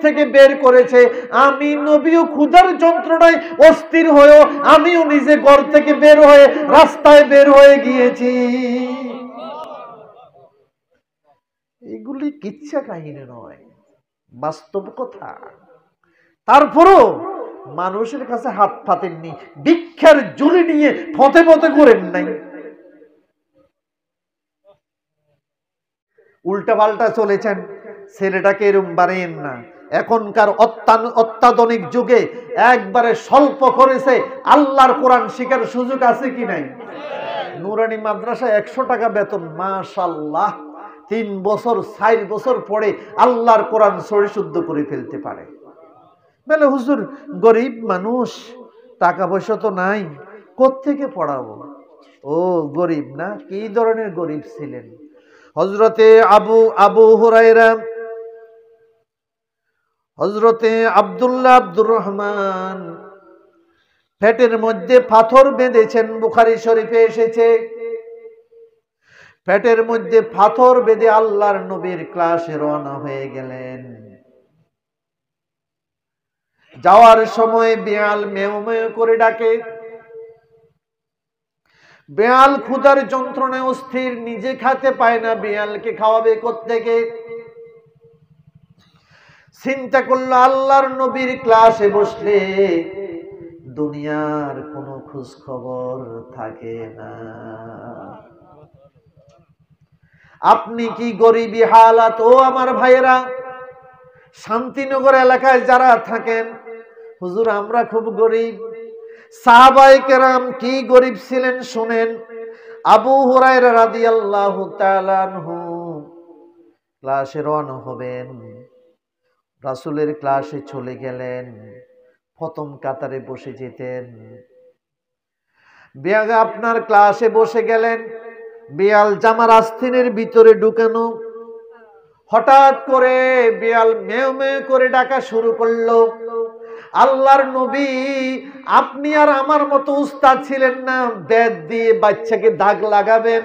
থেকে বের করেছে, আমি নবীও ক্ষুধার যন্ত্রণায় অস্থির হয়েও আমিও নিজে ঘর থেকে বের হয়ে রাস্তায় বের হয়ে গিয়েছি। এগুলি কিচ্ছা কাহিনী নয়, বাস্তব কথা। তারপরও মানুষের কাছে হাত পাতেননি, ভিক্ষার ঝুলি নিয়ে পথে পথে করেন নাই। উল্টা পাল্টা চলেছেন, ছেলেটাকে এরম বাড়িয়েন না। এখনকার অত্যাধুনিক যুগে একবারে স্বল্প করেছে, আল্লাহর কোরআন শিখার সুযোগ আছে কি নাই? নুরানি মাদ্রাসায় 100 টাকা বেতন, মাশাআল্লাহ। 3 বছর 4 বছর পরে আল্লাহর কোরআন সহি শুদ্ধ করে ফেলতে পারে। বলে হুজুর গরিব মানুষ, টাকা পয়সা তো নাই, কোত্থেকে পড়াবো? ও গরিব না, কি ধরনের গরিব ছিলেন? হযরতে আবু হুরায়রা, হযরতে আব্দুল্লাহ আব্দুর রহমান পেটের মধ্যে পাথর বেঁধেছেন, বুখারী শরীফে এসেছে। পেটের মধ্যে পাথর বেঁধে আল্লাহর নবীর ক্লাসে রওনা হয়ে গেলেন। যাওয়ার সময় বিড়াল মেও মেও করে ডাকে। বিড়াল ক্ষুধার যন্ত্রণায় অস্থির, নিজে খেতে পায় না, বিড়ালকে খাওয়াবে কোত্থেকে? চিন্তা করলো আল্লাহর নবীর ক্লাসে বসলে দুনিয়ার কোনো খোঁজ খবর থাকে না। আপনি কি গরিবী হালাত ও আমার ভাইয়েরা, শান্তিনগর এলাকায় যারা থাকেন, হুজুর আমরা খুব গরিব। সাহাবায়ে কেরাম কি গরিব ছিলেন শুনেন। আবু হুরায়রা রাদিয়াল্লাহু তাআলা আনহু ক্লাসে রওনা হবেন, রাসূলের ক্লাসে চলে গেলেন, প্রথম কাতারে বসে যেতেন। বিয়াগা আপনার ক্লাসে বসে গেলেন, বিড়াল জামার আস্তিনের ভিতরে ঢুকানো, হঠাৎ করে বিড়াল মেও মেও করে ডাকা শুরু করলো। আল্লাহর নবী আপনি আর আমার মতো উস্তাদ ছিলেন না, বেত দিয়ে বাচ্চাকে দাগ লাগাবেন,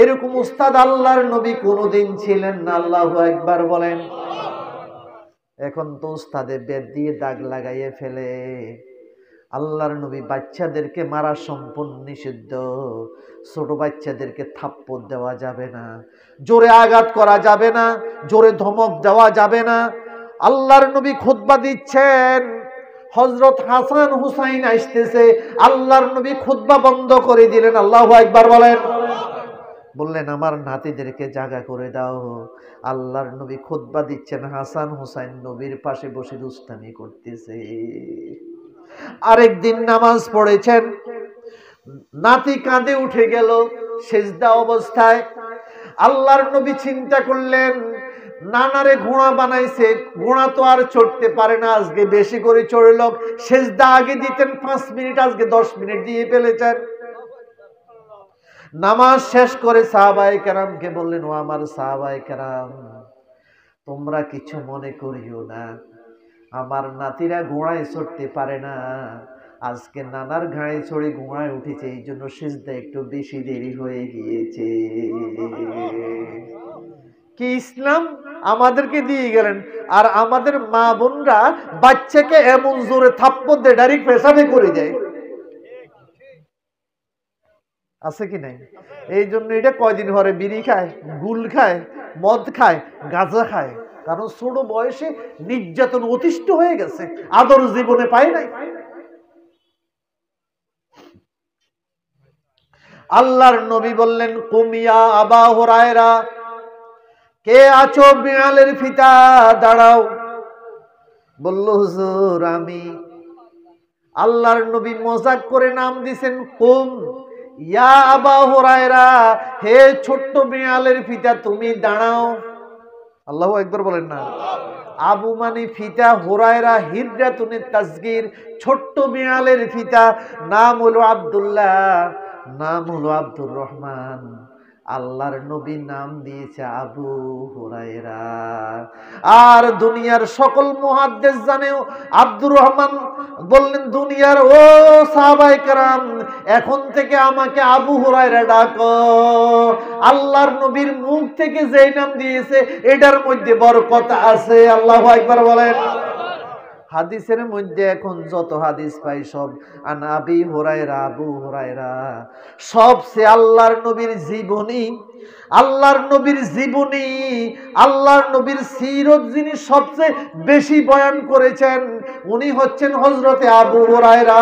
এরকম উস্তাদ আল্লাহর নবী কোনোদিন ছিলেন না। আল্লাহু আকবার বলেন। এখন তো উস্তাদে বেত দিয়ে দাগ লাগাইয়ে ফেলে। আল্লাহর নবী বাচ্চাদেরকে মারা সম্পূর্ণ নিষিদ্ধ। ছোট বাচ্চাদেরকে থাপ্পড় দেওয়া যাবে না, জোরে আঘাত করা যাবে না, জোরে ধমক দেওয়া যাবে না। আল্লাহর নবী খুতবা দিচ্ছেন, হযরত হাসান হুসাইন আসতেছে, আল্লাহর নবী খুতবা বন্ধ করে দিলেন। আল্লাহু আকবার বলেন। বললেন আমার নাতিদেরকে জাগা করে দাও। আল্লাহর নবী খুতবা দিচ্ছেন, হাসান হুসাইন নবীর পাশে বসে দুষ্টামি করতেছে। আরেকদিন নামাজ পড়েছেন, নাতি কাঁদে উঠে গেল সেজদা অবস্থায়। আল্লাহর নবী চিন্তা করলেন, নানারে ঘোড়া বানাইছে, ঘোড়া তো আর চড়তে পারে না, আজকে বেশি করে চড়ল। সেজদা আগে দিতেন 5 মিনিট, আজকে 10 মিনিট দিয়ে ফেলেছেন। নামাজ শেষ করে সাহাবায়ে কেরামকে বললেন, ও আমার সাহাবায়ে কেরাম, তোমরা কিছু মনে করিও না, আমার নাতিরা ঘোড়ায় চড়তে পারে না, আজকে নানার ঘাড়ে চড়ে ঘোড়ায় উঠেছে, এই জন্য সিজদা একটু বেশি দেরি হয়ে গিয়েছে। কি ইসলাম আমাদেরকে দিয়ে গেলেন। আর আমাদের মা বোনরা বাচ্চাকে এমন জোরে থাপ্পড় দিয়ে ডাইরেক্ট পেছাবে করে দেয়, আছে কি নাই? এই জন্য এটা কয়দিন ধরে বিড়ি খায়, গুল খায়, মদ খায়, গাঁজা খায়, কারণ ছোট বয়সে নির্যাতন অতিষ্ঠ হয়ে গেছে, আদর জীবনে পায় নাই। আল্লাহর নবী বললেন, কুমিয়া আবা হুরায়রা, কে আছো বিড়ালের ফিতা দাঁড়াও। বলল হুজুর আমি। আল্লাহর নবী মজাক করে নাম দিছেন কুম ইয়া আবা হুরায়রা, হে ছোট্ট বিড়ালের ফিতা তুমি দাঁড়াও। আল্লাহু আকবার বলেন না। আবু মানে ফিতা, হুরায়রা হিজরাতুনের তাসগীর, ছোট্ট বিড়ালের ফিতা। নাম হলো আব্দুল্লাহ, নাম হলো আব্দুর রহমান। আল্লাহর নবী নাম দিয়েছে আবু হুরায়রা। আর দুনিয়ার সকল মুহাদ্দিস জানেও, আব্দুর রহমান বললেন, দুনিয়ার ও সাহাবায়ে কেরাম, এখন থেকে আমাকে আবু হুরায়রা ডাকো। আল্লাহর নবীর মুখ থেকে যেই নাম দিয়েছে এটার মধ্যে বরকত আছে। আল্লাহু আকবার বলেন। হাদিসের মধ্যে এখন যত হাদিস পাই সব আন আবি হুরায়রা, আবু হুরায়রা। সবচেয়ে আল্লাহর নবীর জীবনী, আল্লাহর নবীর জীবনী, আল্লাহর নবীর সিরত যিনি সবচেয়ে বেশি বয়ান করেছেন উনি হচ্ছেন হযরতে আবু হুরায়রা।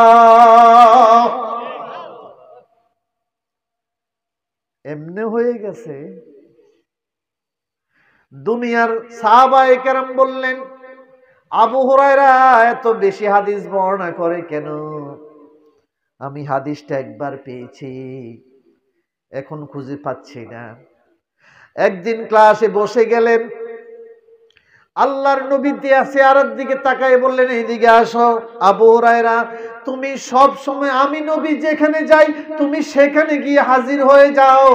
এমনি হয়ে গেছে, দুনিয়ার সাহাবায়ে কেরাম বললেন, আবু হুরায়রা এত বেশি হাদিস বর্ণনা করে কেন? আমি হাদিসটা একবার পেয়েছি, এখন খুঁজে পাচ্ছি না। একদিন ক্লাসে বসে গেলেন, আল্লাহর নবী চেহারার দিকে তাকায় বললেন, এইদিকে আসো আবু হুরায়রা, তুমি সব সময় আমি নবী যেখানে যাই তুমি সেখানে গিয়ে হাজির হয়ে যাও,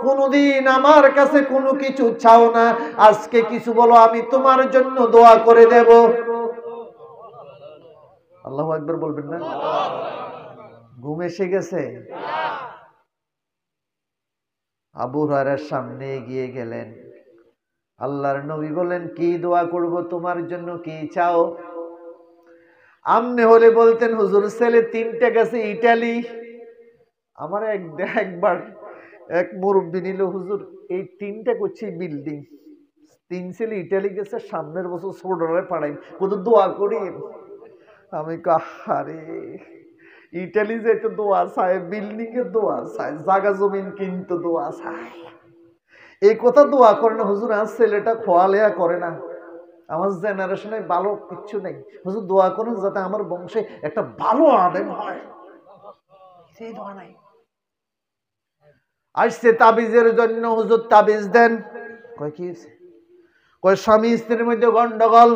কোনদিন আমার কাছে কোনো কিছু চাও না, আজকে কিছু বলো আমি তোমার জন্য দোয়া করে দেব। আল্লাহু আকবার বলবেন না? ঘুম এসে গেছে? আবু হুরায়রার সামনে এগিয়ে গেলেন, আল্লাহর নবী বলেন, কি দোয়া করব তোমার জন্য, কি চাও? আমনে হলে বলতেন, হুজুর ছেলে 3টা গেছে ইটালি। আমার একবার এক মুরব্বী নিল, হুজুর এই 3টা করছি বিল্ডিং, 3 ছেলে ইটালি গেছে, সামনের বছর সোডরে পাঠাই, কত দোয়া করি। আমি কাহারে ইটালি যেতে দোয়া চায়, বিল্ডিং এ দোয়া চায়, জায়গা জমিন কিন্তু দোয়া চায়, এই কথা দোয়া করে না হুজুর। আর ছেলেটা খোয়ালেয়া করে না, আমার জেনারেশনে ভালো কিচ্ছু নেই, হুজুর দোয়া করেন যাতে আমার বংশে একটা ভালো আলেম হয়, সেই দোয়া নাই। আসছে তাবিজের জন্য, হুজুর তাবিজ দেন। কয় কি কয় স্বামী স্ত্রীর মধ্যে গন্ডগোল,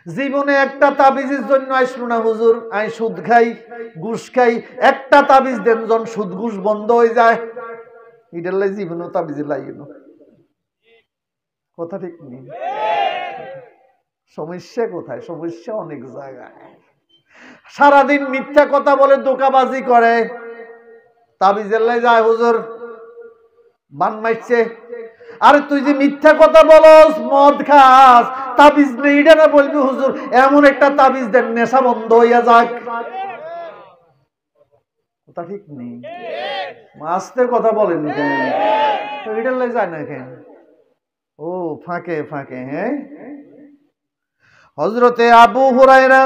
জীবনে একটা তাবিজের জন্য আসলো না হুজুর, আমি সুদ খাই ঘুষ খাই, একটা তাবিজ দেন যখন সুদ ঘুষ বন্ধ হয়ে যায়। এটার লাই জীবনেও তাবিজে লাগে না, কথা ঠিক নেই? সমস্যা কোথায়? সমস্যা অনেক জায়গায়। সারাদিন মিথ্যা কথা বলে ধোঁকাবাজি করে, তাবিজের লাই যায় হুজুর বান মারছে। আরে তুই যে মিথ্যা কথা বলস, মদ খাস, তাবিজ নেই এটা না বলবি হুজুর এমন একটা তাবিজ দেন নেশা বন্ধ হইয়া যাক। কথা ঠিক নেই? আস্তে কথা বলেন কেন? এটার লাই যায় না কেন? ও ফাঁকে ফাঁকে। হ্যাঁ, হযরতে আবু হুরায়রা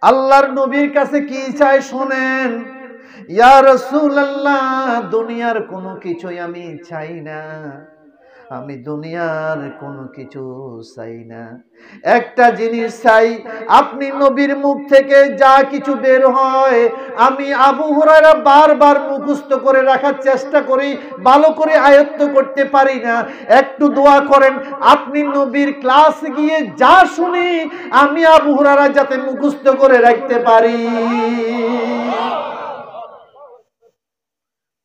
আল্লাহর নবীর কাছে কি চায় শোনেন। ইয়া রাসূলুল্লাহ, দুনিয়ার কোনো কিছুই আমি চাই না, আমি দুনিয়ার কোনো কিছু চাই না, একটা জিনিস চাই, আপনি নবীর মুখ থেকে যা কিছু বের হয় আমি আবু হুরায়রা বারবার মুখস্থ করে রাখার চেষ্টা করি, ভালো করে আয়ত্ত করতে পারি না, একটু দোয়া করেন আপনি নবীর ক্লাস গিয়ে যা শুনি আমি আবু হুরায়রা যাতে মুখস্থ করে রাখতে পারি।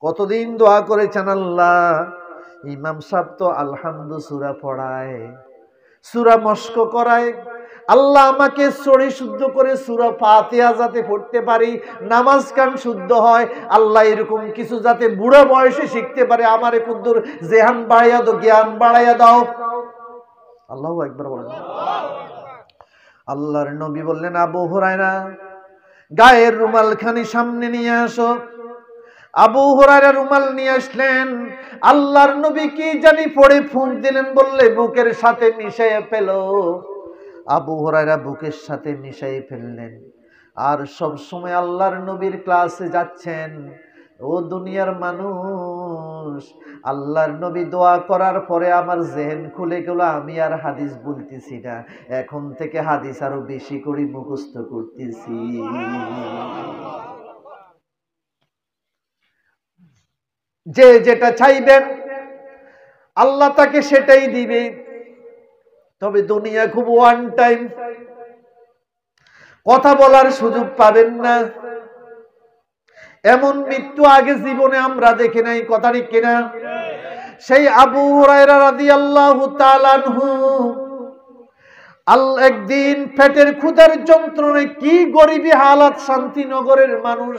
কতদিন দোয়া করেছেন আল্লাহ। ইমাম সাহেব তো আলহামদু সূরা পড়ায়, সূরা মস্ক করায়, আল্লাহ আমাকে সরি শুদ্ধ করে সূরা ফাতিহা যাতে পড়তে পারি, নামাজ কান শুদ্ধ হয়, আল্লাহ এরকম কিছু যাতে বুড়ো বয়সে শিখতে পারে, আমারে কুদ্দুর জেহান বাড়াইয়া দাও, জ্ঞান বাড়াইয়া দাও। আল্লাহু আকবার বলেন। আল্লাহর নবী বললেন, আবু হুরায়রা গায়ের রুমাল খানি সামনে নিয়ে আসো। আবু হুরায়রা রুমাল নিয়ে আসলেন, আল্লাহর নবী কি জানি পড়ে ফুঁক দিলেন, বললে বুকের সাথে মিশিয়ে ফেল। আবু হুরায়রা বুকের সাথে মিশিয়ে ফেললেন। আর সব সময় আল্লাহর নবীর ক্লাসে যাচ্ছেন। ও দুনিয়ার মানুষ, আল্লাহর নবী দোয়া করার পরে আমার জেহেন খুলে গেল, আমি আর হাদিস বলতেছি না, এখন থেকে হাদিস আরো বেশি করে মুখস্থ করতেছি। যে যেটা চাইবেন আল্লাহ তাকে সেটাই দিবে, তবে দুনিয়া খুব ওয়ান টাইম, কথা বলার সুযোগ পাবেন না। এমন মৃত্যু আগে জীবনে আমরা দেখি নাই, কথা ঠিক কিনা? সেই আবু হুরায়রা রাদিয়াল্লাহু তাআলা আনহু একদিন পেটের ক্ষুধার যন্ত্রণায়, কি গরিবী হালাত শান্তিনগরের মানুষ,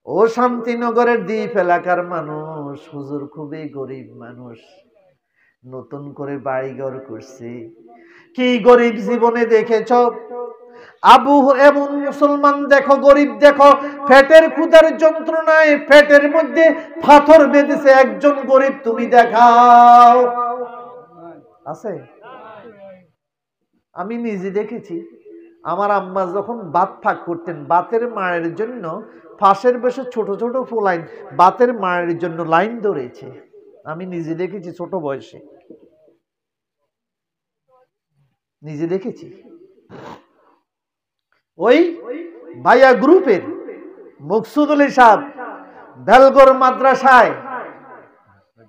ও শান্তিনগরের দ্বীপ এলাকার মানুষ, হুজুর খুবই গরিব মানুষ, নতুন করে বাড়িঘর করছে, কি গরিব জীবনে দেখেছ? আবু এমন মুসলমান দেখো, গরিব দেখো, পেটের ক্ষুধার যন্ত্রণায় পেটের মধ্যে পাথর বেঁধেছে, একজন গরিব তুমি দেখাও আছে? আমি নিজে দেখেছি, আমার আম্মা যখন ভাত ফাঁক করতেন, ভাতের মায়ের জন্য ফাঁসের বসে ছোট ছোট ফুলাইন ভাতের মায়ের জন্য লাইন ধরেছে, আমি নিজে দেখেছি, ছোট বয়সে নিজে দেখেছি। ওই ভাইয়া গ্রুপের মকসুদ আলী সাহেব বেলগড় মাদ্রাসায়,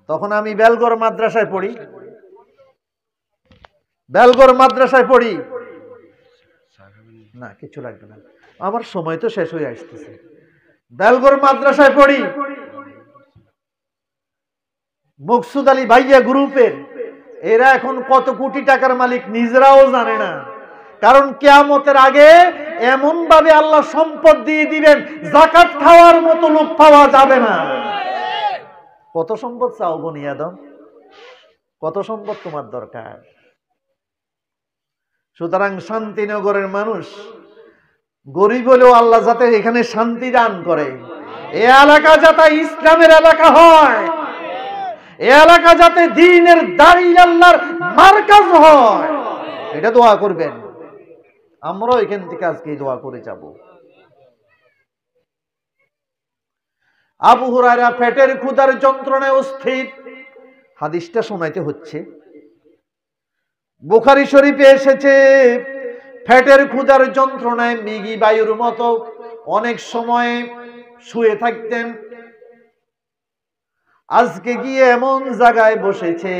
তখন আমি বেলগড় মাদ্রাসায় পড়ি, বেলগড় মাদ্রাসায় পড়ি না, কিছু লাগবে না, আমার সময় তো শেষ হয়ে আসতেছে। বেলগড় মাদ্রাসায় পড়ি, মকসুদ আলী ভাইয়া গ্রুপের, এরা এখন কত কোটি টাকার মালিক নিজেরাও জানে না, কারণ কিয়ামতের আগে এমন ভাবে আল্লাহ সম্পদ দিয়ে দিবেন, যাকাত খাওয়ার মতো লোক পাওয়া যাবে না। কত সম্পদ চাও বনি আদম, কত সম্পদ তোমার দরকার? সুতরাং শান্তিনগরের মানুষ গরিব হলেও আল্লাহ যাতে এখানে শান্তি দান করে, এ এলাকা যাতে ইসলামের এলাকা হয়, এ এলাকা যাতে দ্বীনের দাঁড়িয়ে আল্লাহর মারকাজ হয়, এটা দোয়া করবেন। আমরাও এখান থেকে আজকে দোয়া করে যাব। আবু হুরায়রা পেটের ক্ষুধার যন্ত্রণায় অস্থির, হাদিসটা শোনাইতে হচ্ছে, বুখারী শরীফে এসেছে, পেটের ক্ষুধার যন্ত্রণায় মৃগী বায়ুর মতো অনেক সময় শুয়ে থাকতেন। আজকে গিয়ে এমন জায়গায় বসেছে,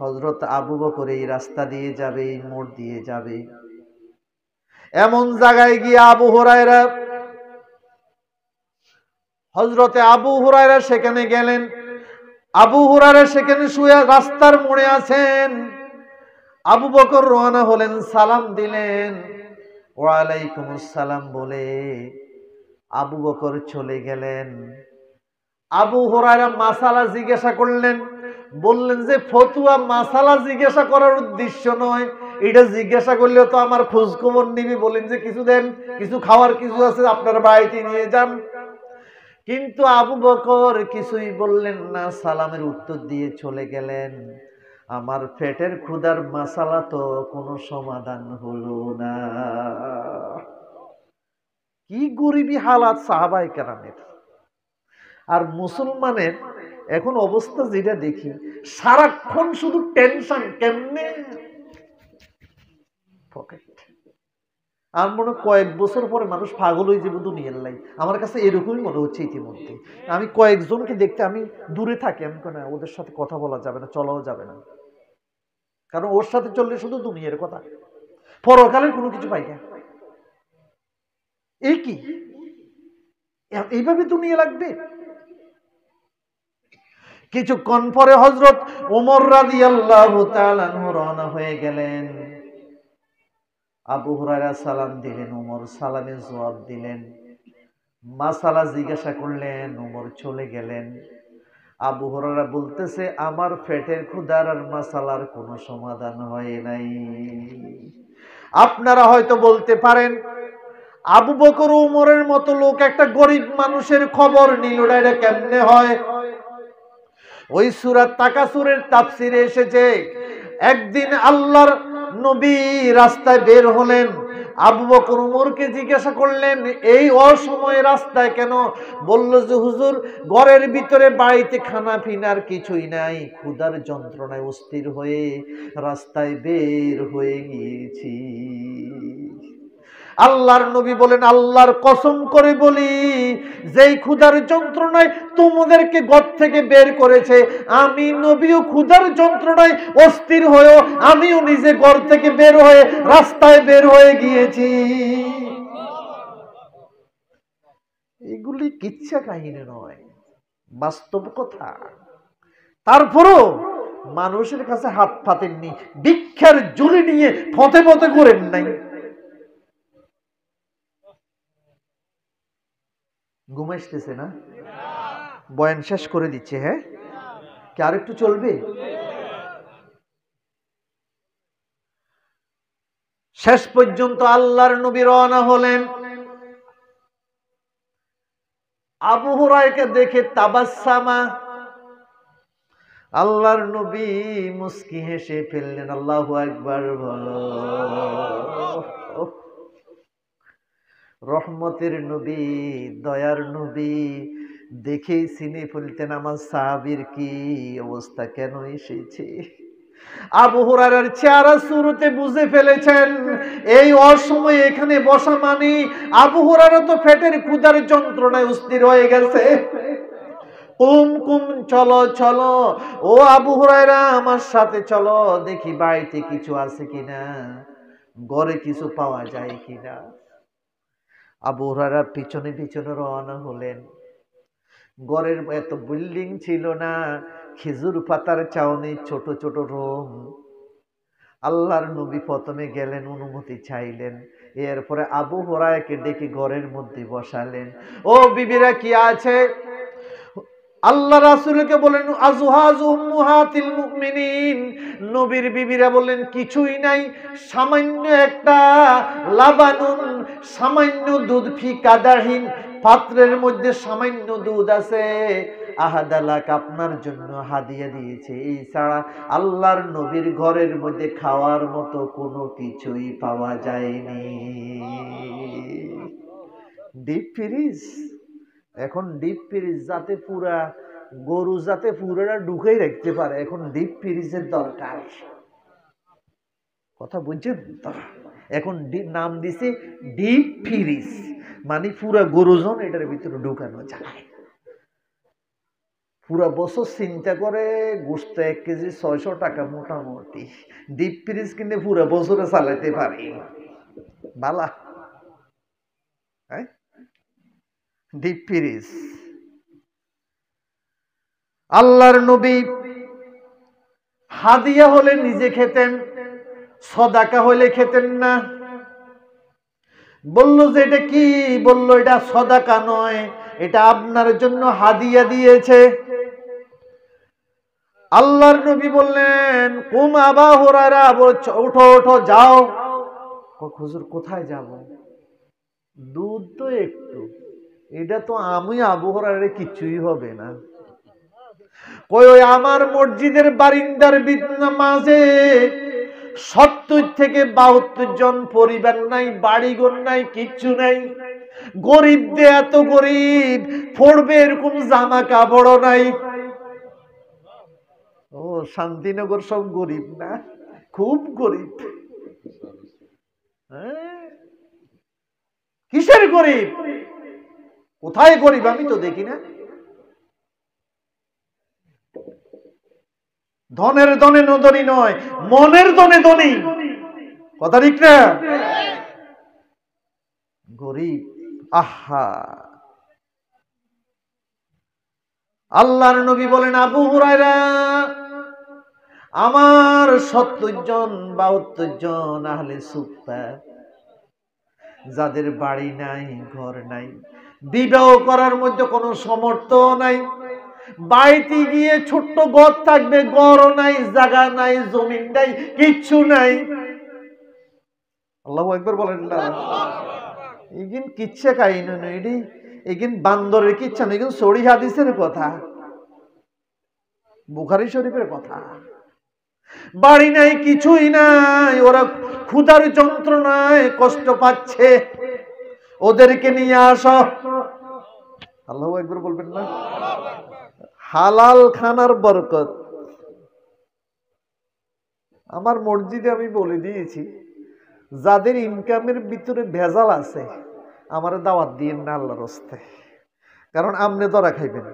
হযরত আবু বকর এই রাস্তা দিয়ে যাবে, এই মোড় দিয়ে যাবে, এমন জায়গায় গিয়ে আবু হুরায়রা, হযরতে আবু হুরায়রা সেখানে গেলেন। আবু হুরায়রা সেখানে শুয়ে রাস্তার মোড়ে আছেন। আবু বকর রওনা হলেন, সালাম দিলেন, ওয়ালাইকুমুস সালাম বলে আবু বকর চলে গেলেন। আবু হুরায়রা মাসালা জিজ্ঞাসা করলেন, বললেন যে ফতুয়া মাসালা জিজ্ঞাসা করার উদ্দেশ্য নয়, এটা জিজ্ঞাসা করলেও তো আমার খোঁজ খবর নিবি, বলেন যে কিছু দেন, কিছু খাওয়ার কিছু আছে আপনার বাড়িতে নিয়ে যান। কিন্তু আবু বকর কিছুই বললেন না, সালামের উত্তর দিয়ে চলে গেলেন। আমার পেটের ক্ষুধার মাসালা তো কোনো সমাধান হলো না। কি গরিবী হালাত সাহাবায়ে কেরামের। আর মুসলমানের এখন অবস্থা যেটা দেখি, সারাক্ষণ শুধু টেনশন, কেমনে পকেট। আর মনে কয়েক বছর পরে মানুষ পাগল হয়ে যাবে দুনিয়ার লাই, আমার কাছে এরকমই মনে হচ্ছে ইতিমধ্যে। আমি কয়েকজনকে দেখতে, আমি দূরে থাকি, আমি না ওদের সাথে কথা বলা যাবে না, চলাও যাবে না, কারণ ওর সাথে চললে শুধু দুনিয়ার কথা, পরকালের কোনো কিছু পাই না। এই কি এইভাবে দুনিয়া লাগবে? কিছুক্ষণ পরে হযরত ওমর রাদিয়াল্লাহু তাআলা আনহু রওনা হয়ে গেলেন। আবু হুরায়রা সালাম দিলেন, ওমর সালামের জবাব দিলেন, মাসালা জিজ্ঞাসা করলেন, ওমর চলে গেলেন। আবু হুরায়রা বলতেছে, আমার পেটের ক্ষুধার আর মাসালার কোনো সমাধান হয় নাই। আপনারা হয়তো বলতে পারেন, আবু বকর ওমরের মতো লোক একটা গরিব মানুষের খবর নিল, এটা কেমনে হয়? ওই সূরা তাকাসুরের তাফসিরে এসেছে, একদিন আল্লাহর নবী রাস্তায় বের হলেন, আবু বকর ওমরকে জিজ্ঞাসা করলেন, এই অসময়ে রাস্তায় কেন? বলল যে হুজুর, ঘরের ভিতরে বাড়িতে খানা পিনার কিছুই নাই, ক্ষুধার যন্ত্রণায় অস্থির হয়ে রাস্তায় বের হয়ে গিয়েছি। আল্লাহর নবী বলেন, আল্লাহর কসম করে বলি, যেই ক্ষুধার যন্ত্রণায় তোমাদেরকে ঘর থেকে বের করেছে, আমি নবীও ক্ষুধার যন্ত্রণায় অস্থির হয়েও আমিও নিজে ঘর থেকে বের হয়ে রাস্তায় বের হয়ে গিয়েছি। এগুলি কিচ্ছা কাহিনী নয়, বাস্তব কথা। তারপরও মানুষের কাছে হাত পাতেননি, ভিক্ষার ঝুলি নিয়ে পথে পথে করেন নাই। ঘুমাইতেছে না? বয়ান শেষ করে দিচ্ছে। হ্যাঁ, কি আর একটু চলবে? শেষ পর্যন্ত আল্লাহর নবী রওনা হলেন। আবু হুরায়রাকে দেখে তাবাসসামা, আল্লাহর নবী মুস্কি হেসে ফেললেন। আল্লাহু আকবার বলো। রহমতের নবী, দয়ার নবী, দেখেই চিনে ফেলতেন আমার সাহাবীর কি অবস্থা, কেন এসেছে। আবু হুরায়রার চেহারা শুরুতে বুঝে ফেলেছেন এই অসময়ে এখানে বসা মানে আবু হুরায়রা তো পেটের ক্ষুধার যন্ত্রণায় অস্থির হয়ে গেছে। কুম কুম চলো চলো, ও আবু হুরায়রা আমার সাথে চলো, দেখি বাড়িতে কিছু আছে কিনা, ঘরে কিছু পাওয়া যায় কিনা। আবু হুরায়রা পিছনে পিছনে রওনা হলেন। ঘরের এত বিল্ডিং ছিল না, খেজুর পাতার চাউনি, ছোট ছোট রুম। আল্লাহর নবী প্রথমে গেলেন, অনুমতি চাইলেন, এরপরে আবু হুরায়রাকে ডেকে ঘরের মধ্যে বসালেন। ও বিবিরা কি আছে? আল্লাহ রাসূলকে বলেন আজওয়াজু উম্মাহাতিল মুমিনিন, নবীর বিবিরা বলেন কিছুই নাই, সামান্য একটা লাবানুন, সামান্য দুধ, ফি কাদাহিন, পাত্রের মধ্যে সামান্য দুধ আছে, আহাদালাক, আপনার জন্য হাদিয়া দিয়েছে। এই ছাড়া আল্লাহর নবীর ঘরের মধ্যে খাওয়ার মতো কোনো কিছুই পাওয়া যায়নি। ডিপ ফ্রিজ, এখন ডিপ ফ্রিজ যাতে পুরা গরু যাতে পুরোটা ঢুকেই রাখতে পারে, এখন ডিপ ফ্রিজের দরকার। কথা বুঝছেন তো? এখন নাম দিছে ডিপ ফ্রিজ, মানে পুরা গরুজন এটার ভিতরে ঢুকানো যায়। পুরা বছর চিন্তা করে গোস্ত 1 কেজি 600 টাকা মোটামুটি, ডিপ ফ্রিজ কিনে পুরা বছরে চালাতে পারি। বালা, হ্যাঁ, ডিপ ফ্রিজ। আল্লাহর নবী হাদিয়া হলে নিজে খেতেন, সদাকা হলে খেতেন না। বলল যে এটা কি? বলল এটা সদাকা নয়, এটা আপনার জন্য হাদিয়া দিয়েছে। আল্লাহর নবী বললেন কুম আবু হুরায়রা, ওঠো ওঠো যাও। হুজুর কোথায় যাব? দুধ তো একটু, এটা তো আমি আবু হুরায়রা কিছুই হবে না। কই ওই আমার মসজিদের বারিন্দার মাঝে 70 থেকে 72 জন পরিবার নাই, বাড়িঘর নাই, কিচ্ছু নাই, গরিব দে এত গরিব, পড়বে এরকম জামা কাপড় নাই। ও শান্তিনগর সব গরিব না, খুব গরিব। কিসের গরিব? কোথায় গরিব আমি তো দেখি না। ধনের ধনে ধনী নয়, মনের ধনে ধনী। কথা ঠিক না? গরিব, আহা। আল্লাহর নবী বলেন আবু হুরায়রা, আমার 70 জন 72 জন আহলে সুফফা, যাদের বাড়ি নাই, ঘর নাই, বিবাহ করার মধ্যে কোনো সামর্থ্য নাই, বাড়িতে গিয়ে ছোট্ট ঘর থাকবে, ঘরও নাই, জায়গা নাই, জমিন নাই, কিচ্ছু নাই। আল্লাহু আকবার বলেন না। এগিন কিচ্ছা কাহিনী নয়, এগিন বান্দরের কিচ্ছা নয়, এগিন সহি হাদিসের কথা, বুখারী শরীফের কথা। বাড়ি নাই, কিছুই নাই, ওরা ক্ষুধার যন্ত্রণায় কষ্ট পাচ্ছে, ওদেরকে নিয়ে আসো। আল্লাহু আকবার বলবেন না। হালাল খানার বরকত। আমার মসজিদে আমি বলে দিয়েছি, যাদের ইনকামের ভিতরে ভেজাল আছে আমারে দাওয়াত দিয়েন না আল্লাহর রাস্তে, কারণ আমনে ধরা খাইবেন।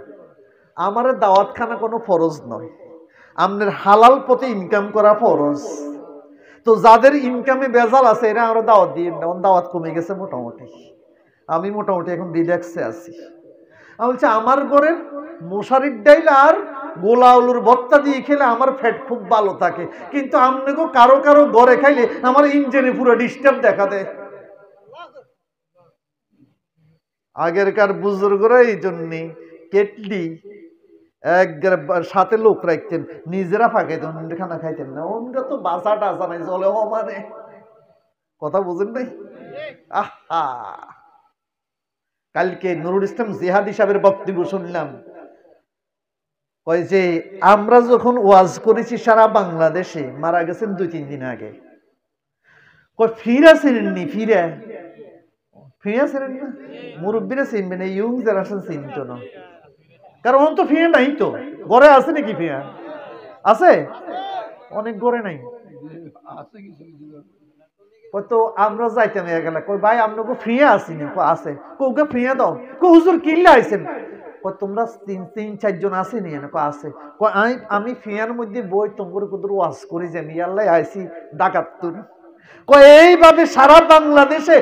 আমারে দাওয়াত খানা কোনো ফরজ নয়, আমনের হালাল পথে ইনকাম করা ফরজ। তো যাদের ইনকামে ভেজাল আছে এরা আমরা দাওয়াত দিয়েন না, দাওয়াত কমে গেছে মোটামুটি। আমি মোটামুটি এখন রিল্যাক্সে আছি। আমি বলছি আমার ঘরের মশারির ডাইল আর গোলা আলুর ভর্তা দিয়ে খেলে আমার ফ্যাট খুব ভালো থাকে, কিন্তু আমনেগো কারো কারো ঘরে খাইলে আমার ইঞ্জিনে পুরো ডিস্টার্ব দেখা দেয়। আগেরকার বুজুর্গরা এই জন্যে কেটলি একবার সাথে লোক রাখতেন, নিজেরা ফাঁকাইতেন, খানা খাইতেন না। ওমরা তো বাসা টাসা নাই, চলে মানে কথা বুঝেন নাই? আহা, কালকে নুরুল ইসলাম জিহাদি সাহেবের বক্তব্য শুনলাম, কয় যে আমরা যখন ওয়াজ করেছি সারা বাংলাদেশে, মারা গেছেন 2-3 দিন আগে, কয় ফিরা চিনেননি? ফিরা চিনেন না? মুরব্বীরা চিনবেন, এই ইয়ং জেনারেশন চিনত না, কারণ তো ফিরে নাই। তো ঘরে আছে নাকি? ফিরা আছে, অনেক ঘরে নাই। তো আমরা যাইতাম গেলে, কই ভাই আপনাকে ফ্রিয়ে আসিনি? আছে। কৌকে ফ্রিয়ে দাও। হুজুর কিনলে আইসেন? তোমরা 3-4 জন আসেনি? আছে। আমি ফিয়ার মধ্যে বই তোমার কুদুর ওয়াজ করি যে আমি আল্লাহ আইসি ডাকাতুর। এইভাবে সারা বাংলাদেশে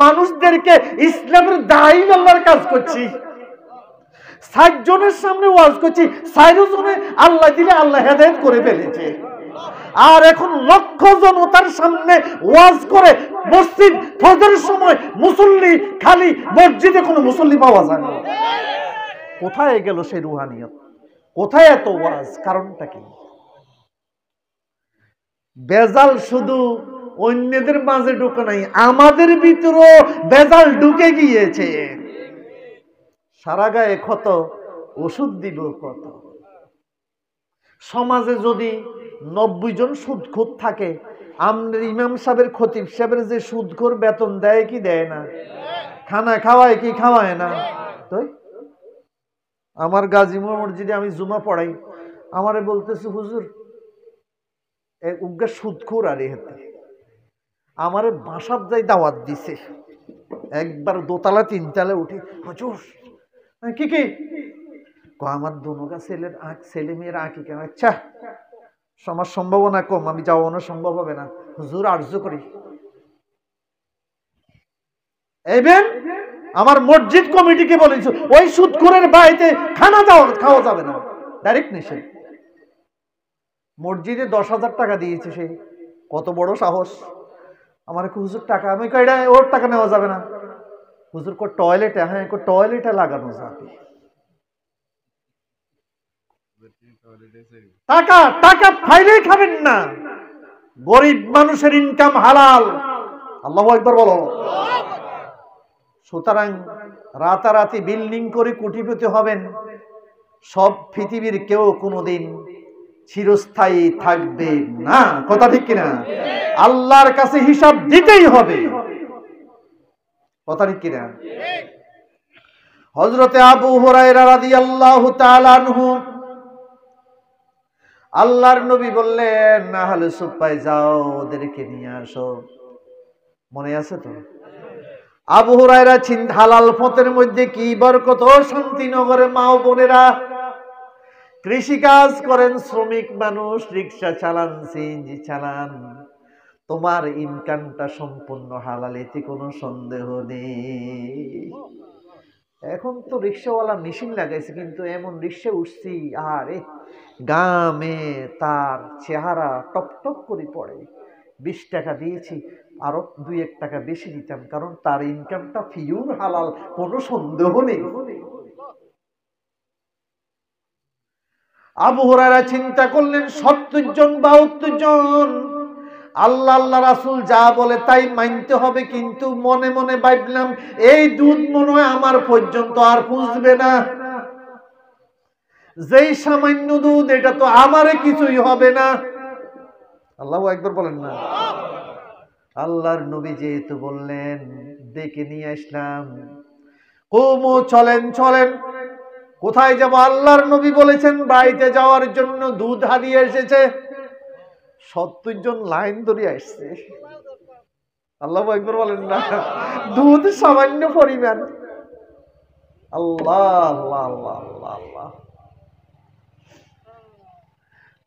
মানুষদেরকে ইসলামের দায়ী আল্লাহর কাজ করছি। 60 জনের সামনে ওয়াজ করছি, 60 জনে আল্লাহ দিলে আল্লাহ হেদায়েত করে ফেলেছে। আর এখন লক্ষ জনতার সামনে ওয়াজ করে মসজিদ ফজরের সময় মুসল্লি খালি, মসজিদে কোনো মুসল্লি পাওয়া যায় না। কোথায় গেল সেই রুহানিয়ত? কোথায় এত ওয়াজ? কারণটা কি? বেজাল শুধু অন্যদের মাঝে ঢুকে নাই, আমাদের ভিতরও বেজাল ঢুকে গিয়েছে। সারা গায়ে ক্ষত, ওষুধ দিব কত? সমাজে যদি 90 জন সুদখোর থাকে, আমাদের ইমাম সাহেবের, খতিব সাহেবের যে সুদখোর বেতন দেয় কি দেয় না? খানা খাওয়ায় কি খাওয়ায় না? তো আমার গাজীপুর মসজিদে আমি জুমা পড়াই, আমারে বলতেছে হুজুর উগ্গা সুদখোর আর এতে আমারে বাসার যাই দাওয়াত দিছে, একবার 2তলা 3তলা উঠে, হুজুর কি কি আমার দুনুগা ছেলে মেয়ের আঁকি কেন? আচ্ছা আমার সম্ভাবনা কম, আমি যাওয়ানো সম্ভব হবে না, হুজুর আরজ করি। এবেন আমার মসজিদ কমিটিকে বলেছে ওই সুদখোরের বাড়িতে খানা খাওয়া যাবে না, ডাইরেক্ট নিষেধ। মসজিদে 10,000 টাকা দিয়েছে সে, কত বড় সাহস! আমার হুজুর টাকা, আমি কইডা ওর টাকা নেওয়া যাবে না। হুজুর কো টয়লেটে? হ্যাঁ, টয়লেটে লাগানো যাবে। টাকা টাকা ফাইলেই খাবেন না। গরিব মানুষের ইনকাম হালাল। আল্লাহু আকবার বলো। সুতরাং রাতারাতি বিল্ডিং করে কোটিপতি হবেন, সব পৃথিবীর কেউ কোনোদিন চিরস্থায়ী থাকবে না। কথা ঠিক কিনা? আল্লাহর কাছে হিসাব দিতেই হবে। কথা ঠিক কিনা? হযরতে আবু হুরায়রা রাদিয়াল্লাহু তাআলা আনহু, আল্লাহর নবী বললেন আহলে সুফায় যাও ওদেরকে নিয়ে আসো। মনে আছে তো? আবু হুরায়রা হালাল পথের মধ্যে কি বরকত! শান্তিনগরে মা ও বোনেরা কৃষি কাজ করেন, শ্রমিক মানুষ, রিক্সা চালান, সিএনজি চালান, তোমার ইনকামটা সম্পূর্ণ হালাল, এতে কোনো সন্দেহ নেই। এখন তো রিক্সাওয়ালা মেশিন লাগাইছে, কিন্তু এমন রিক্সা উঠছি আরে গামে তার চেহারা টপ টপ করে পড়ে। 20 টাকা দিয়েছি, আরো 2-1 টাকা বেশি দিতাম, কারণ তার ইনকামটা পিওর হালাল, কোনো সন্দেহ নেই। আবু হুরায়রা চিন্তা করলেন 70 জন 72 জন, আল্লাহ আল্লাহ রাসূল যা বলে তাই মানতে হবে, কিন্তু মনে মনে ভাবলাম এই দুধ মনে হয় আমার পর্যন্ত আর পুষবে না। যেই সামান্য দুধ, এটা তো আমারে কিছুই হবে না। আল্লাহু আকবার বলেন না। আল্লাহর নবী যেহেতু বললেন, ডেকে নিয়ে আসলাম। কুমু চলেন চলেন। কোথায় যাব? আল্লাহর নবী বলেছেন বাড়িতে যাওয়ার জন্য দুধ হারিয়ে এসেছে। 70 জন লাইন ধরে আসছে। আল্লাহু আকবার বলেন না। দুধ সামান্য পরিমাণ। আল্লাহ আল্লাহ আল্লাহ আল্লাহ।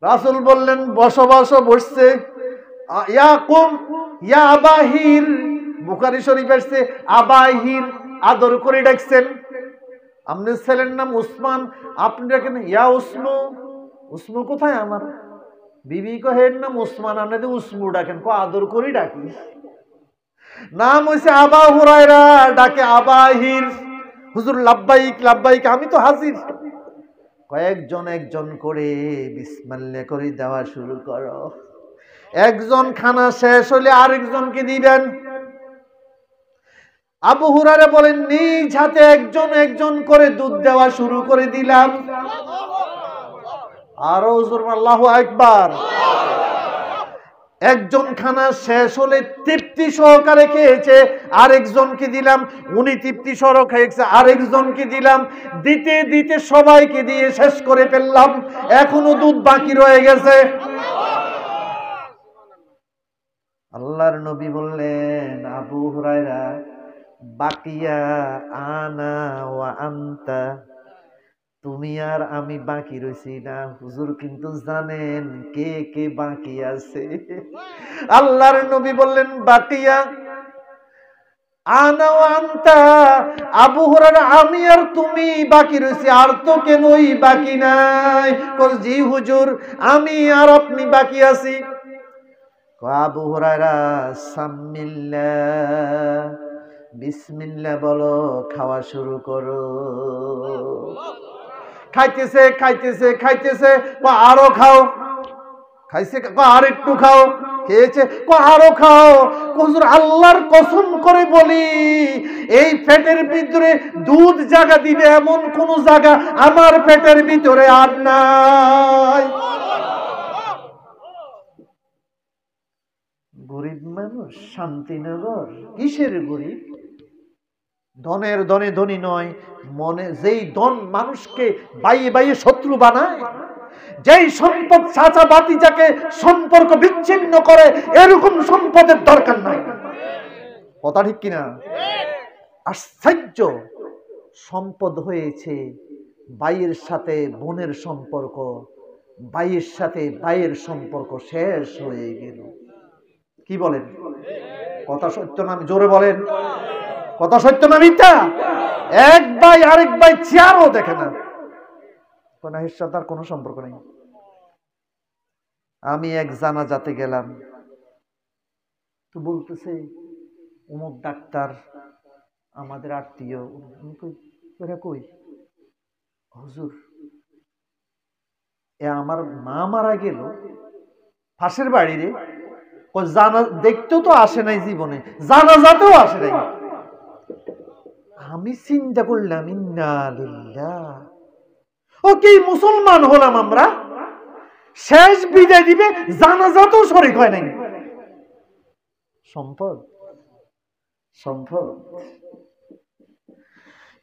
রাসূল বললেন বসো বসো। বসছে। ইয়া কুম ইয়া আবাহির, বুখারী শরীফ আসছে আবাহির, আদর করে ডাকছেন, আপনার ছেলের নাম উসমান, আপনি ডাকেন ইয়া উসমু। উসমু কোথায় আমার? বিবি কহের নাম উসমান, আপনাদের উসমু ডাকেন। আদর করে ডাকি। নাম হইছে আবা হুরায়রা, ডাকে আবাহির। হুজুর লাব্বাইক লাব্বাইক, আমি তো হাজির। কয়েকজন একজন করে বিসমিল্লাহ করে দেওয়া শুরু করো। একজন খানা শেষ হলে আরেকজনকে দিবেন। আবু হুরায়রা বলেন নিজ হাতে একজন একজন করে দুধ দেওয়া শুরু করে দিলাম। আরো হুজুর আল্লাহু আকবার। একজন খানা শেষ হলে তৃপ্তি সহকারে খেয়েছে, আরেকজনকে দিলাম। উনি তৃপ্তি সহকারে খেয়েছে, আরেকজনকে দিলাম। দিতে দিতে সবাইকে দিয়ে শেষ করে ফেললাম, এখনো দুধ বাকি রয়ে গেছে। আল্লাহর নবী বললেন আবু হুরায়রা, বাকিয়া আনা ওয়া আনতা, তুমি আর আমি বাকি রইছি না। হুজুর কিন্তু জানেন কে কে বাকি আছে। আল্লাহর নবী বললেন বাকিয়া আনা ওয়া আনতা, আবু হুরায়রা আমি আর তুমি বাকি রইছি, আর তো কেনই বাকি নাই। জি হুজুর, আমি আর আপনি বাকি আছি। আবু হুরায়রা সাম্মিল্লাহ, বিসমিল্লাহ বলো, খাওয়া শুরু করো। খাইতেছে খাইতেছে খাইতেছে, আরো খাও। খাইছে, আর একটু খাও। খেয়েছে, আরো খাও। হুজুর আল্লাহর কসম করে বলি, এই পেটের ভিতরে দুধ জায়গা দিবে এমন কোন জায়গা আমার পেটের ভিতরে আর নাই। গরিব মানুষ, শান্তিনগর। কিসের গরিব? ধনের ধনে ধনী নয়, মনে যেই ধন মানুষকে বাইয়ে বাইয়ে শত্রু বানায়, যেই সম্পদ চাচা বাতিজাকে সম্পর্ক বিচ্ছিন্ন করে, এরকম সম্পদের দরকার নাই। কথা ঠিক কিনা? আশ্চর্য সম্পদ হয়েছে ভাইয়ের সাথে বোনের সম্পর্ক, ভাইয়ের সাথে ভাইয়ের সম্পর্ক শেষ হয়ে গেল। কি বলেন? কথা সত্য না? জোরে বলেন, কথা সত্য না মিথ্যা? এক ভাই আরেক ভাই চেয়ারও দেখে না, এর সাথে তার কোনো সম্পর্ক নেই। আমি এক জানাজাতে গেলাম, তো বলতেছে অমুক ডাক্তার আমাদের আত্মীয়। কই? হুজুর এ আমার মা মারা গেল পাশের বাড়ি রে। জানা দেখতেও তো আসে নাই জীবনে, জানাজাতেও আসে নাই। আমি চিন্তা করলাম ইন্না লিল্লাহ, ও কি মুসলমান হলাম আমরা, শেষ বিদায় দিবে জানাজাতেও শরীক হয় নাই। সম্পদ সম্পদ।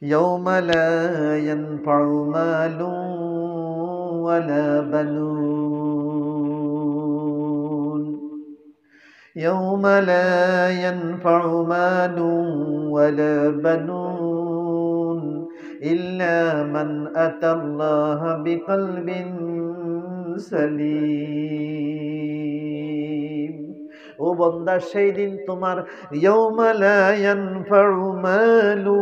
ইয়াউমা লা ইয়ানফাউ মালু ওয়ালা বানুন, ইয়াউমা লা ইয়ানফাউ মালু ওয়ালা বানুন ইল্লা মান আতাল্লাহা বিকলবিন সালিম। ও বান্দা, সেই দিন তোমার ইয়াউমা লা ইয়ানফাউ মালু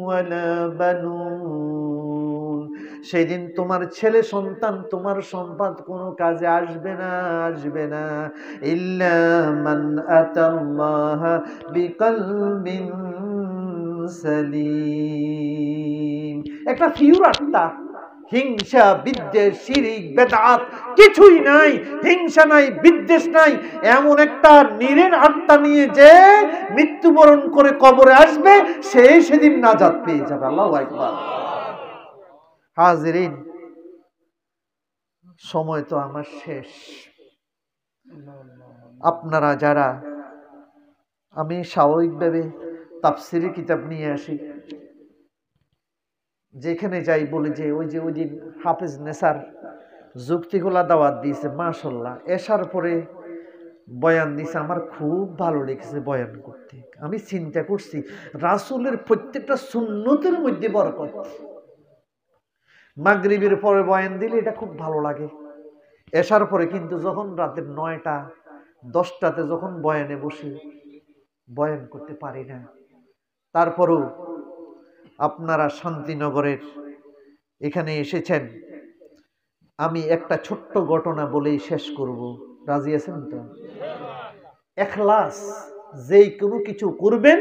ওয়ালা বানুন, সেই দিন তোমার ছেলে সন্তান, তোমার সম্পদ কোনো কাজে আসবে না, আসবে না। ইল্লা মান আতাল্লাহা বিকলবিন সালিম। একটা ফিউর আত্মা, হিংসা বিদ্বেষ শিরিক বেদাত কিছুই নাই, হিংসা নাই বিদ্বেষ নাই, এমন একটা নিরেন আত্মা নিয়ে যে মৃত্যুবরণ করে কবরে আসবে, সে সেদিন নাজাত পেয়ে যাবে। আল্লাহু আকবার। হাজিরিন, সময় তো আমার শেষ। আপনারা যারা, আমি স্বাভাবিকভাবে তাফসিরি কিতাব নিয়ে আসি, যেখানে যাই বলি যে ওই দিন হাফেজ নেসার যুক্তিগুলা দাওয়াত দিয়েছে, মাশাআল্লাহ, এসার পরে বয়ান দিয়েছে, আমার খুব ভালো লেগেছে বয়ান করতে। আমি চিন্তা করছি রাসূলের প্রত্যেকটা সুন্নতের মধ্যে বরকত। মাগরিবের পরে বয়ান দিলে এটা খুব ভালো লাগে, এসার পরে কিন্তু যখন রাতের 9টা 10টাতে যখন বয়ানে বসি, বয়ান করতে পারি না। তারপরও আপনারা শান্তিনগরের এখানে এসেছেন, আমি একটা ছোট্ট ঘটনা বলেই শেষ করব। রাজি আছেন তো? ইখলাস, যেই কোনো কিছু করবেন,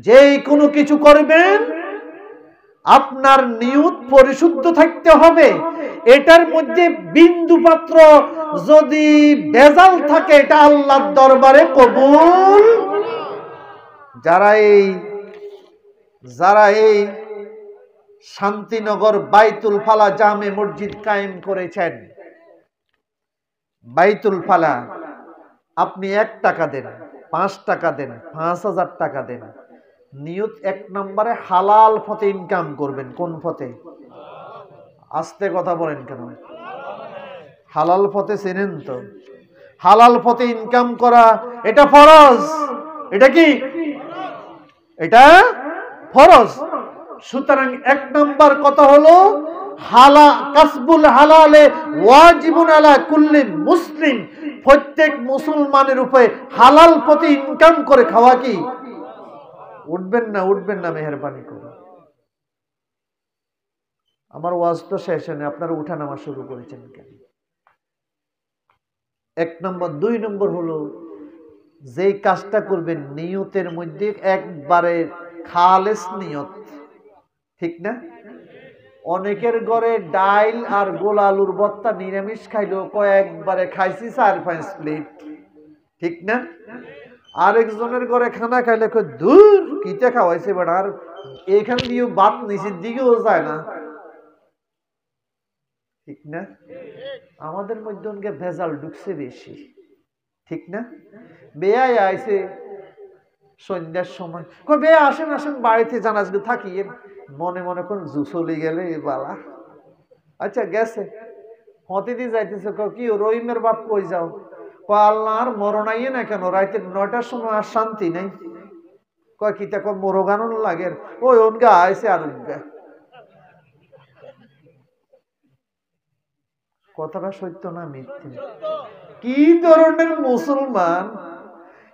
যেই কোনো কিছু করবেন, আপনার নিয়ত পরিশুদ্ধ থাকতে হবে। এটার মধ্যে বিন্দু মাত্র যদি ভেজাল থাকে, এটা আল্লাহর দরবারে কবুল। যারা এই শান্তিনগর বাইতুল ফালা জামে মসজিদ কায়েম করেছেন, বাইতুল ফালা, আপনি 1 টাকা দেন, 5 টাকা দেন, 5000 টাকা দেন, নিয়ত 1 নম্বরে হালাল পথে ইনকাম করবেন। কোন পথে? আস্তে কথা বলেন কেন? হালাল পথে চেনেন তো? হালাল পথে ইনকাম করা এটা ফরজ। এটা কি? এটা ফরজ। সুতরাং 1 নম্বর কথা হলো কাসবুল হালালে ওয়াজিবুন আলা কুল্লি মুসলিম। প্রত্যেক মুসলমানের উপরে হালাল পথে ইনকাম করে খাওয়া কি? উঠবেন না মেহেরবানি করে। আমার ওয়াজ তো শেষ হয়নি, আপনারা উঠানামা শুরু করেছেন কেন? 1 নম্বর। 2 নম্বর হলো, যেই কাজটা করবেন নিয়তের মধ্যে একবারে খালেস নিয়ত, ঠিক না? অনেকের ঘরে ডাইল আর গোল আলুর ভর্তা নিরামিষ খাইলো, কয়েকবারে খাইছি 4-5 প্লেট, ঠিক না? আরেকজনের ঘরে খানা খাইলে দূর কিতে খাওয়াইছে বেটা, আর এখান দিয়েও বাত নিচের দিকেও যায় না, ঠিক না? আমাদের মধ্যে অনেকে ভেজাল ঢুকছে বেশি, ঠিক না? বেয়াই আইছে সন্ধ্যার সময়, বেয়া আসেন বাড়িতে জানাজা থাকি, মনে মনে কোন জুসলি গেলে বালা। আচ্ছা গেছে, হতিদি যাইতেছে, কি রহিমের বাপ কই যাও? আল্লাহর মরণ আইয়ে না কেন? রাইতে 9টার সময় আর শান্তি নেই। কয় কি তা মরগানো লাগে? ওই ওনগা আইসে আর উনগা। কথাটা সত্য না মিথ্যে? কি ধরনের মুসলমান!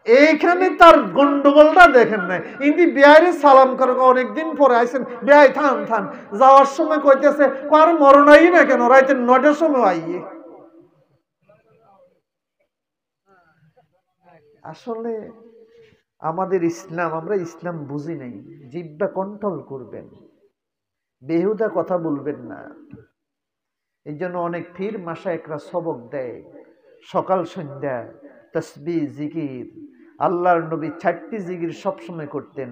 এইখানে তার গন্ডগোলটা দেখেন নাই। ইন্দি বিয়ারে সালাম করে অনেকদিন পরে আইছেন, বিয়াই থান যাওয়ার সময় কইতেছে আর মরণ আই না কেন? রাইতে 9টার সময় আইয়ে। আসলে আমাদের ইসলাম, আমরা ইসলাম বুঝি নাই। জিহ্বা কন্ট্রোল করবেন, বেহুদা কথা বলবেন না। এই জন্য অনেক পীর মাশায়েখরা সবক দেয়, সকাল সন্ধ্যা তাসবিহ জিকির। আল্লাহর নবী 4টি জিকির সবসময় করতেন,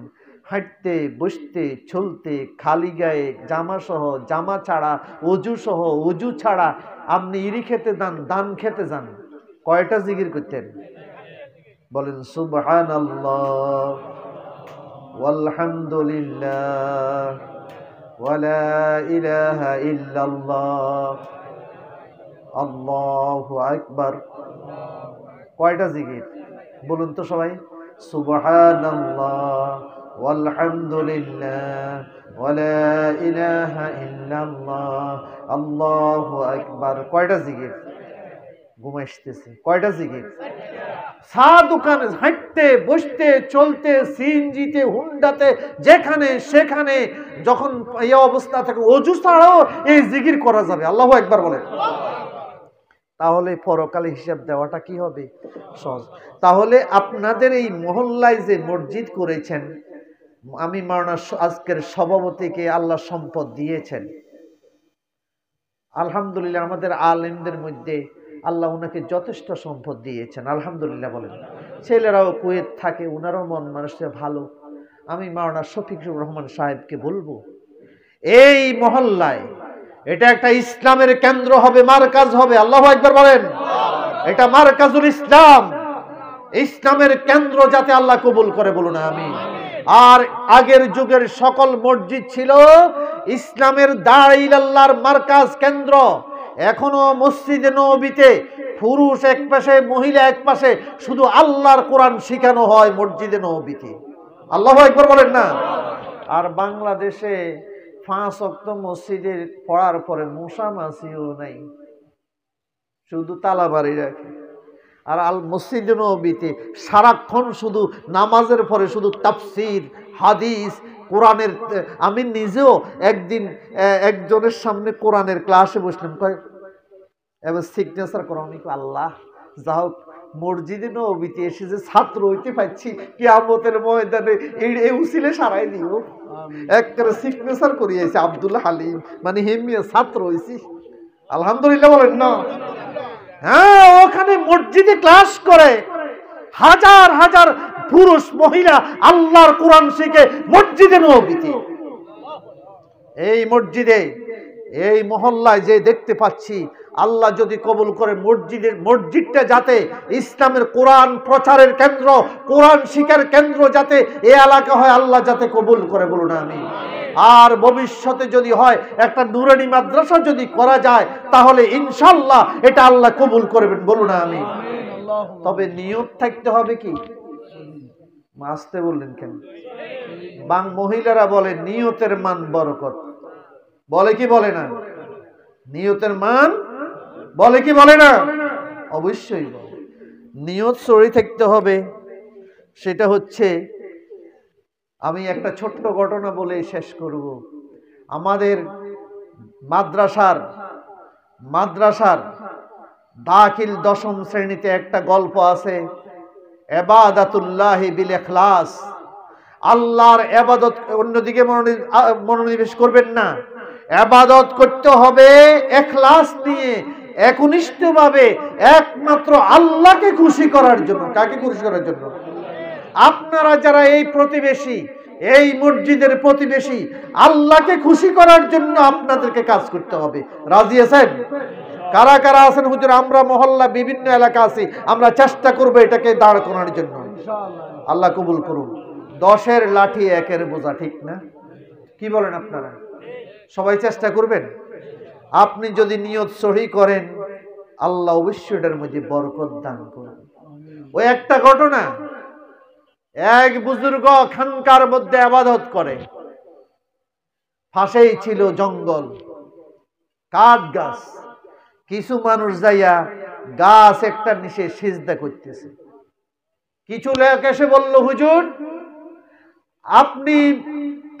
হাঁটতে বসতে চলতে, খালি গায়ে, জামা সহ, জামা ছাড়া, অজু সহ, অজু ছাড়া। আপনি ইরি খেতে যান, দান খেতে যান, কয়টা জিকির করতেন? বলেন সুবহানাল্লাহ ওয়ালহামদুলিল্লাহ ওয়ালা ইলাহা ইল্লাল্লাহ আল্লাহু আকবার। কয়টা জিকির বলুন তো সবাই? সুবহানাল্লাহ ওয়ালহামদুলিল্লাহ ওয়ালা ইলাহা ইল্লাল্লাহ আল্লাহু আকবার। কয়টা জিকির? ঘুমাইতেছে। কয়টা জিকির? দোকানে হাঁটতে বসতে চলতে, সিএনজিতে, হুন্ডাতে, যেখানে সেখানে যখন এই অবস্থা থাকে, অজু ছাড়াও এই জিকির করা যাবে। আল্লাহু আকবার বলেন। তাহলে পরকালে হিসাব দেওয়াটা কি হবে? সহজ। তাহলে আপনাদের এই মহল্লায় যে মসজিদ করেছেন, আমি মাওলানা আজকের সভাপতিকে আল্লাহ সম্পদ দিয়েছেন, আলহামদুলিল্লাহ। আমাদের আলেমদের মধ্যে আল্লাহ উনাকে যথেষ্ট সম্পদ দিয়েছেন, আলহামদুলিল্লাহ বলেন। ছেলেরাও কুয়েত থাকে, উনারও মন মানুষের ভালো। আমি মাওলানা শফিকুর রহমান সাহেবকে বলবো, এই মহল্লায় এটা একটা ইসলামের কেন্দ্র হবে, মারকাজ হবে। আল্লাহু আকবার বলেন। এটা মারকাজুল ইসলাম, ইসলামের কেন্দ্র যাতে আল্লাহ কবুল করে, বলুন আমিন। আর আগের যুগের সকল মসজিদ ছিল ইসলামের দাঁড়াইল আল্লাহর মারকাজ কেন্দ্র। এখনো মসজিদে নববীতে পুরুষ এক পাশে, মহিলা এক পাশে, শুধু আল্লাহর কোরআন শিখানো হয় মসজিদে নববীতে। আল্লাহু আকবার বলেন না? আর বাংলাদেশে 5 ওয়াক্ত মসজিদে পড়ার পরে মশা মাছিও নাই, শুধু তালা বাড়ি রাখে। আর আল মসজিদে নববীতে সারাক্ষণ শুধু নামাজের পরে শুধু তাফসীর, হাদিস, কোরআনের। আমি নিজেও একদিন একজনের সামনে কোরআনের ক্লাসে বসলাম, কয় এবার সিগনেচার করা। আমি আল্লাহ যা হোক মসজিদে নববীতে এসে যে ছাত্র হইতে পারছি, কিয়ামতের ময়দানে এই উসিলে সারাই দিও। একবারে সিগনেচার করিয়েছে আব্দুল হালিম, মানে হেমিয়া ছাত্র হয়েছি। আলহামদুলিল্লাহ বলেন না? হ্যাঁ, ওখানে মসজিদে ক্লাস করে হাজার হাজার পুরুষ মহিলা আল্লাহর কোরআন শিখে মসজিদে নববীতে। এই মসজিদে, এই মহল্লায় যে দেখতে পাচ্ছি, আল্লাহ যদি কবুল করে মসজিদটা যাতে ইসলামের কোরআন প্রচারের কেন্দ্র, কোরআন শিক্ষার কেন্দ্র যাতে এই এলাকা হয়, আল্লাহ যাতে কবুল করে, বলুন আমিন। আর ভবিষ্যতে যদি হয় একটা নুরানি মাদ্রাসা যদি করা যায়, তাহলে ইনশাআল্লাহ এটা আল্লাহ কবুল করবেন, বলুন আমিন। তবে নিয়ত থাকতে হবে কি? আসতে বললেন কেন? মহিলারা বলে নিয়তের মান বরকত, বলে কি বলে না? নিয়তের মান বলে কি বলে না? অবশ্যই বলে। নিয়ত সহি থাকতে হবে। সেটা হচ্ছে, আমি একটা ছোট্ট ঘটনা বলে শেষ করব। আমাদের মাদ্রাসার দাখিল ১০ম শ্রেণীতে একটা গল্প আছে, ইবাদাতুল্লাহি বিল ইখলাস। আল্লাহর ইবাদত, অন্যদিকে মনোনিবেশ করবেন না। ইবাদত করতে হবে ইখলাস নিয়ে, একনিষ্ঠভাবে, একমাত্র আল্লাহকে খুশি করার জন্য। কাকে খুশি করার জন্য? আপনারা যারা এই প্রতিবেশী, এই মসজিদের প্রতিবেশী, আল্লাহকে খুশি করার জন্য আপনাদেরকে কাজ করতে হবে। রাজি আছেন? কারা কারা আছেন? হুজুর আমরা মহল্লা বিভিন্ন এলাকা আছি, আমরা চেষ্টা করব এটাকে দাঁড় করানোর জন্য। আল্লাহ কবুল করুন। 10-এর লাঠি 1-এর বোঝা, ঠিক না? কি বলেন আপনারা? সবাই চেষ্টা করবেন। আপনি যদি নিয়ত সহি করেন, আল্লাহ অবশ্যই এটার মধ্যে বরকত দান করবেন। ওই একটা ঘটনা, এক বুজুর্গ খানকার মধ্যে ইবাদত করে, পাশেই ছিল জঙ্গল, কাঠ গাছ। কিছু মানুষ যাইয়া গাছ একটা নিচে সিজদা করতেছে। কিছু লোক এসে বলল, হুজুর আপনি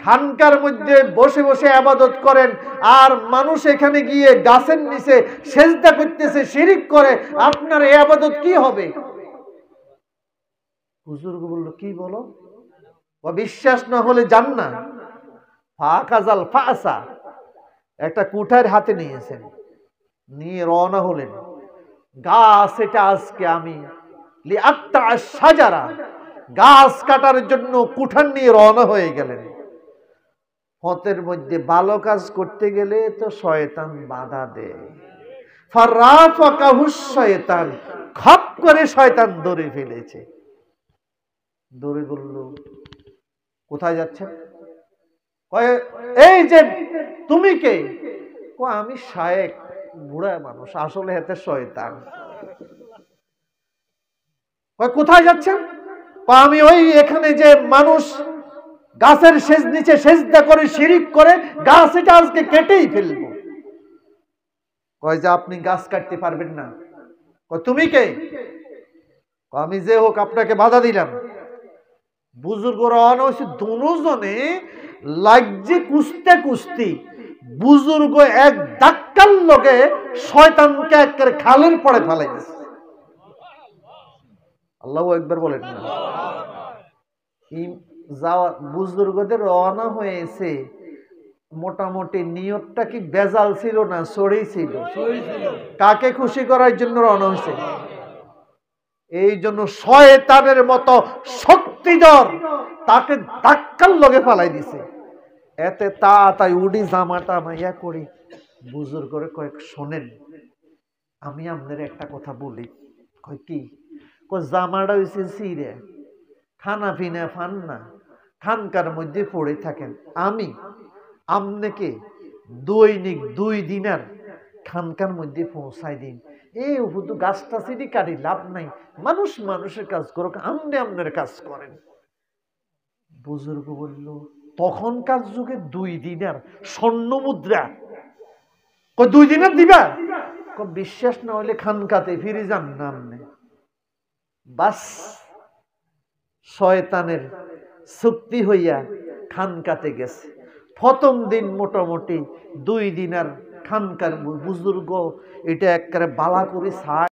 খানকার মধ্যে বসে বসে ইবাদত করেন, আর মানুষ এখানে গিয়ে গাছের নিচে সিজদা করতেছে, শিরক করে, আপনার এই ইবাদত কি হবে? হুজুর বলল, কি বলো? বিশ্বাস না হলে যান না। ফাকাজাল ফাসা, একটা কুঠার হাতে নিয়েছেন, নিয়ে রওনা হলেন। গাছ এটা আজকে আমি লিআক্তা আশ-শাজারা, গাছ কাটার জন্য কুঠার নিয়ে রওনা হয়ে গেলেন। পথের মধ্যে ভালো কাজ করতে গেলে তো শয়তান বাধা দেয়। ফারাফাকাহুশ শয়তান, খপ করে শয়তান ধরে ফেলেছে। ধরে বলল, কোথায় যাচ্ছেন? কয় এই যে তুমি কে? কয় আমি শায়েখ, বুড়া মানুষ, আসলে হেতে শয়তান। কয় কোথায় যাচ্ছেন? কয় আমি ওই এখানে যে মানুষ গাছের নিচে সেজদা করে শিরক করে, গাছ এটা আজকে কেটেই ফেলবো। কয় যে আপনি গাছ কাটতে পারবেন না। কয় তুমি কে? আমি যে হোক, আপনাকে বাধা দিলাম। বুজুর্গ রওনা হয়েছে, দুজনে লাগছে কুস্তি। বুজুর্গ এক ধাক্কার লগে শয়তানকে একের খালের পরে ফেলাই দিয়েছে। আল্লাহু আকবার বলেন না? বুজুর্গদের রওনা হয়েছে, মোটামুটি নিয়তটা কি বেজাল ছিল না সহি ছিল? কাকে খুশি করার জন্য রওনা হয়েছে? এই জন্য শয়তানের মতো শক্তিধর তাকে ধাক্কার লগে ফেলাই দিছে। এতে তাই উডি জামাটা মাইয়া করি। বুজুর্গরে কয়েক শোনেন, আমি আপনার একটা কথা বলি। কয় কি? কয় জামাটা হয়েছে সিরে, খানা পিনা ফান না, খানকার মধ্যে পড়ে থাকেন। আমি আপনাকে দৈনিক 2 দিনার খানকার মধ্যে পৌঁছাই দিন। এই শুধু গাছটা সিঁড়ি কাটি লাভ নাই, মানুষ মানুষের কাজ করুক, আপনি আপনার কাজ করেন। বুজুর্গ বলল, তখনকার যুগে 2 দিনার স্বর্ণ মুদ্রা। কয় 2 দিনার দিবা? বিশ্বাস না হলে খানকাতে ফিরে যান না। আপনি বাস শয়তানের শক্তি হইয়া খানকাতে গেছে। প্রথম দিন মোটামুটি 2 দিন আর খানকার বুজুর্গ এটা একেবারে বালা করে